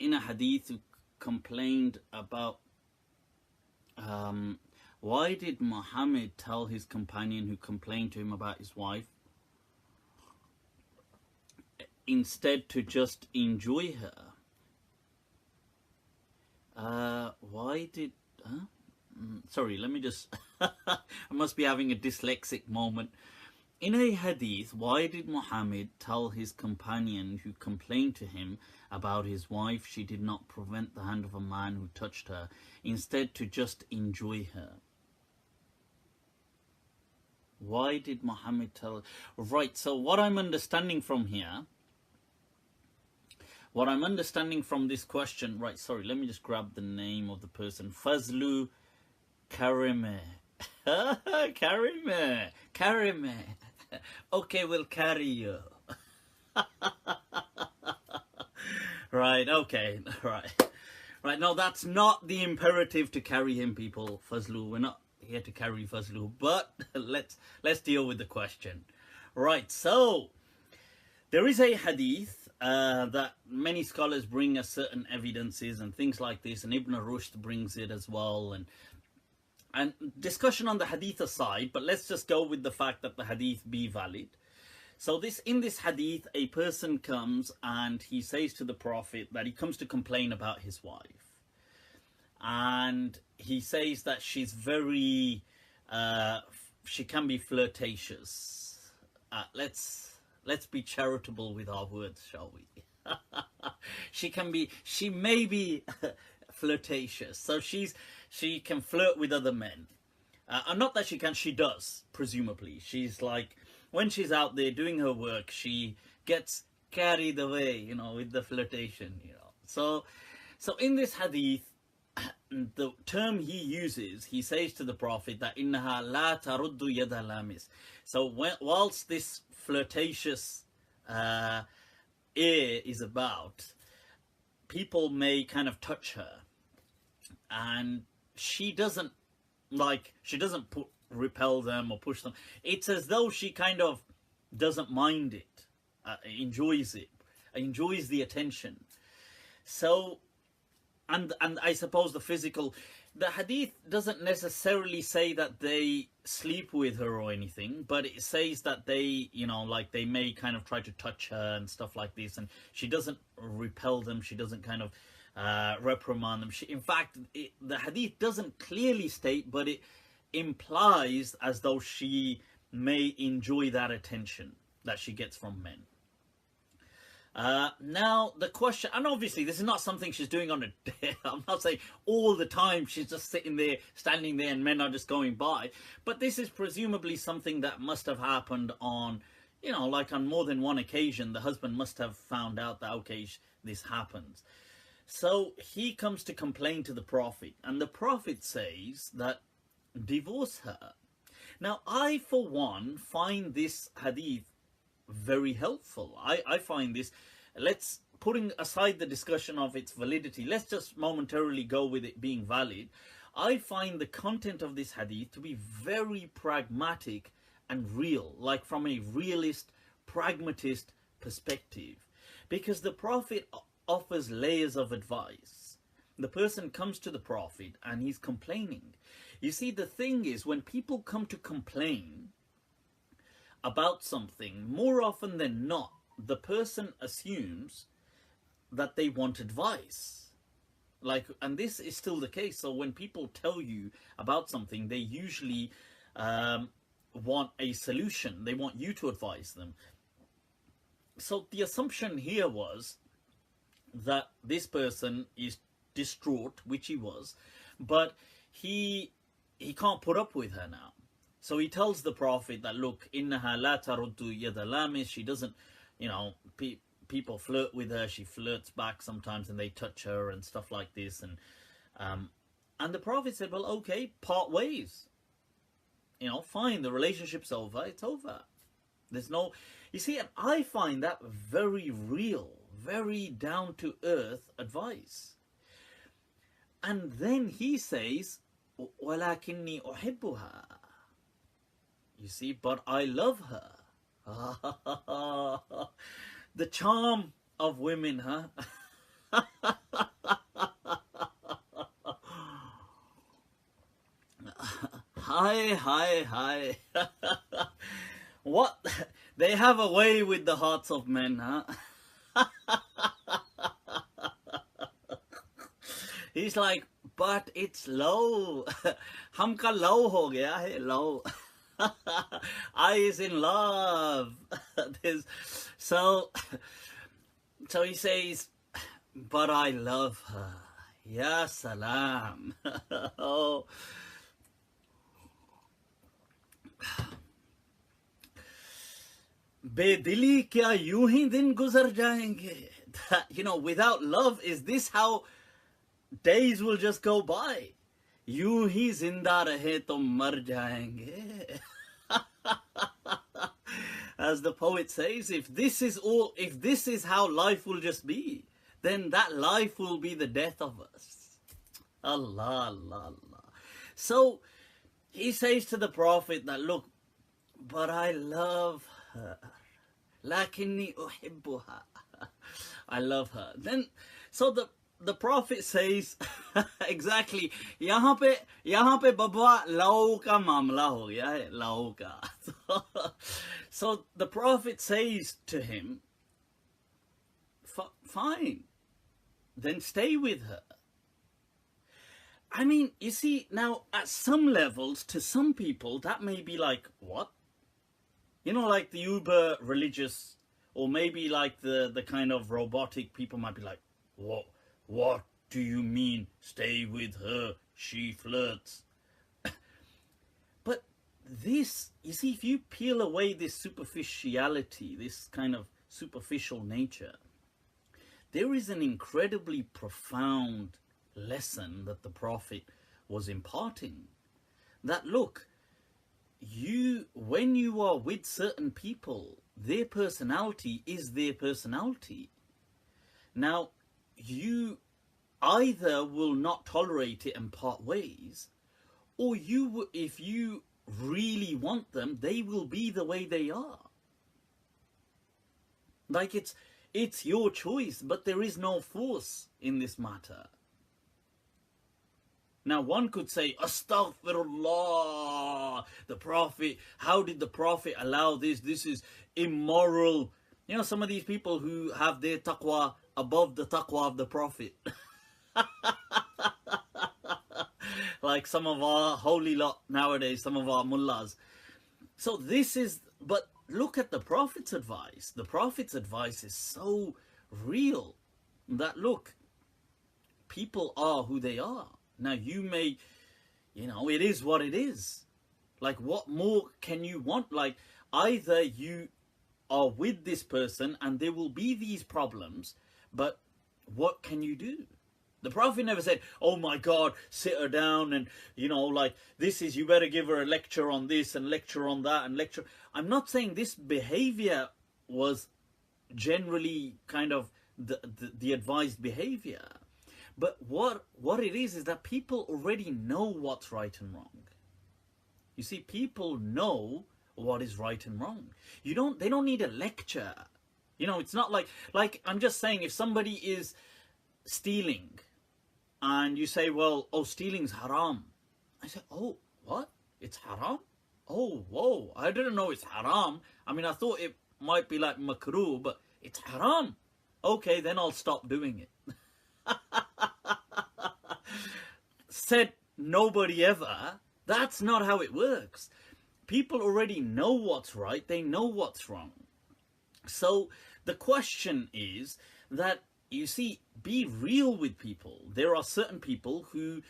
in a hadith who complained about why did Muhammad tell his companion who complained to him about his wife instead to just enjoy her? Why did... sorry, let me just... I must be having a dyslexic moment. In a hadith, why did Muhammad tell his companion who complained to him about his wife she did not prevent the hand of a man who touched her, instead to just enjoy her? Why did Muhammad tell... Right, so what I'm understanding from here, what I'm understanding from this question... Right, sorry, let me just grab the name of the person. Fazlu Karime. Karime. Okay, we'll carry you. Right, okay, right. No, that's not the imperative to carry him, people. Fazlu, we're not here to carry Fazlu, but let's deal with the question. Right, so there is a hadith that many scholars bring as certain evidences and things like this, and Ibn Rushd brings it as well, and discussion on the hadith aside, but let's just go with the fact that the hadith be valid. So in this hadith, a person comes and he says to the Prophet that he comes to complain about his wife. And he says that she's very, she can be flirtatious. Let's be charitable with our words, shall we? She may be flirtatious. So she can flirt with other men. And not that she does, presumably. She's like, when she's out there doing her work, she gets carried away, with the flirtation, So in this hadith, the term he uses, he says to the Prophet that innaha la taruddu yada lamis. So whilst this flirtatious air is about, people may kind of touch her, and she doesn't repel them or push them. It's as though she kind of doesn't mind it, enjoys the attention. So, and I suppose the hadith doesn't necessarily say that they sleep with her or anything, but it says that they, they may kind of try to touch her and stuff like this, and she doesn't repel them, she doesn't kind of reprimand them. In fact, the hadith doesn't clearly state, but it implies as though she may enjoy that attention that she gets from men. Now the question, and obviously this is not something she's doing on a day. I'm not saying all the time she's just sitting there, standing there, and men are just going by. But this is presumably something that must have happened on, like on more than one occasion. The husband must have found out that, okay, this happens. So he comes to complain to the Prophet, and the Prophet says that divorce her. Now, I, for one, find this hadith very helpful. I find this, putting aside the discussion of its validity, let's just momentarily go with it being valid. I find the content of this hadith to be very pragmatic and real, like from a realist, pragmatist perspective, because the Prophet offers layers of advice. The person comes to the Prophet and he's complaining. You see, the thing is, when people come to complain about something, more often than not, the person assumes that they want advice. And this is still the case. So when people tell you about something, they usually want a solution. They want you to advise them. So the assumption here was that this person is distraught, which he was, but he can't put up with her now. So he tells the Prophet that, look, innaha la taruddu yada lamis, she doesn't, people flirt with her, she flirts back sometimes, and they touch her and stuff like this, and the Prophet said, well, okay, part ways, fine, the relationship's over, it's over. There's no, you see, and I find that very real, very down to earth advice. And then he says, walakinni uhibbuha. You see, but I love her. The charm of women, huh? Hi, hi, hi. What? They have a way with the hearts of men, huh? He's like, but it's low. Hamka low ho gaya hai, low. I is in love. There's, so, so he says, but I love her. Ya salam. Oh. बेदिली क्या यूं ही दिन गुजर जाएंगे. Without love, is this how days will just go by? यूं ही जिंदा रहे तो मर जाएंगे. As the poet says, if this is how life will just be, then that life will be the death of us. Allah, Allah, Allah. So he says to the Prophet that, look, but I love her. Lakinni uhibbuha. I love her. Then, so the Prophet says, exactly, यहाँ पे बबुआ लाओ का मामला हो गया है, लाओ का. So the Prophet says to him, fine, then stay with her. I mean, you see, now at some levels, to some people, that may be like, what? Like the uber religious, or maybe like the kind of robotic people might be like, what do you mean, stay with her, she flirts? But this, you see, if you peel away this superficiality, this kind of superficial nature, there is an incredibly profound lesson that the Prophet was imparting. That, look, when you are with certain people, their personality is their personality. Now, you either will not tolerate it and part ways, or if you really want them, they will be the way they are. Like it's your choice, but there is no force in this matter. Now, one could say, Astaghfirullah, the Prophet, how did the Prophet allow this? This is immoral. Some of these people who have their taqwa above the taqwa of the Prophet. Like some of our holy lot nowadays, some of our mullahs. So but look at the Prophet's advice. The Prophet's advice is so real that, look, people are who they are. Now, you may, it is what it is. Like, what more can you want? Like, either you are with this person and there will be these problems, but what can you do? The Prophet never said, oh my God, sit her down and, like, you better give her a lecture on this and lecture on that and lecture. I'm not saying this behavior was generally kind of the advised behavior. But what it is that people already know what's right and wrong. You see, people know what is right and wrong. They don't need a lecture. It's not like I'm just saying, if somebody is stealing and you say, well, oh, stealing's haram. I say, oh, what? It's haram? Oh, whoa, I didn't know it's haram. I mean, I thought it might be like makruh, but it's haram. Okay, then I'll stop doing it. Said nobody ever. That's not how it works. People already know what's right. They know what's wrong. So the question is that, you see, be real with people. There are certain people who...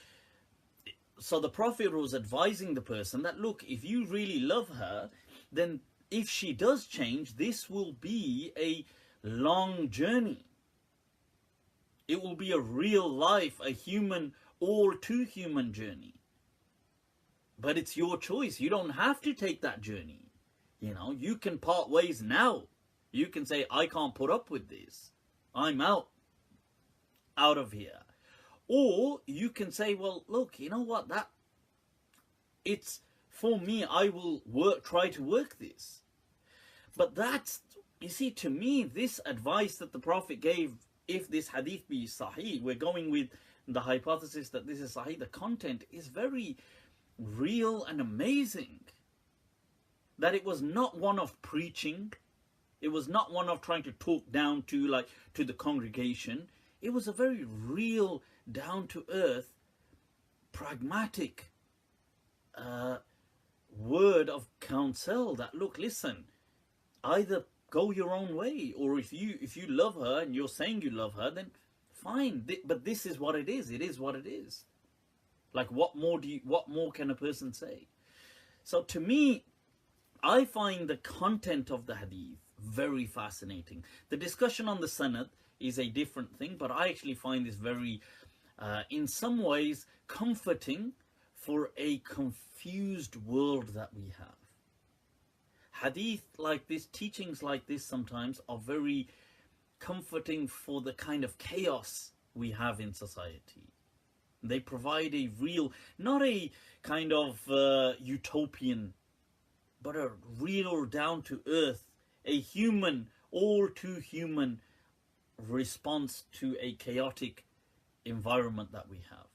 So the Prophet was advising the person that, look, if you really love her, then if she does change, this will be a long journey. It will be a real life, a human or two human journey. But it's your choice. You don't have to take that journey. You can part ways now. You can say, I can't put up with this. I'm out of here. Or you can say, well, look, you know what? It's for me. I will try to work this. But that's, you see, to me, this advice that the Prophet gave, if this hadith be sahih, we're going with the hypothesis that this is sahih, the content is very real and amazing. That it was not one of preaching. It was not one of trying to talk down to the congregation. It was a very real, down to earth, pragmatic word of counsel that, look, listen, either go your own way, or if you love her and you're saying you love her, then fine. But this is what it is. It is what it is. Like, what more can a person say? So to me, I find the content of the hadith very fascinating. The discussion on the sanad is a different thing, but I actually find this very, in some ways, comforting for a confused world that we have. Hadith like this, teachings like this sometimes are very comforting for the kind of chaos we have in society. They provide a real, not a kind of utopian, but a real down to earth, a human, all too human response to a chaotic environment that we have.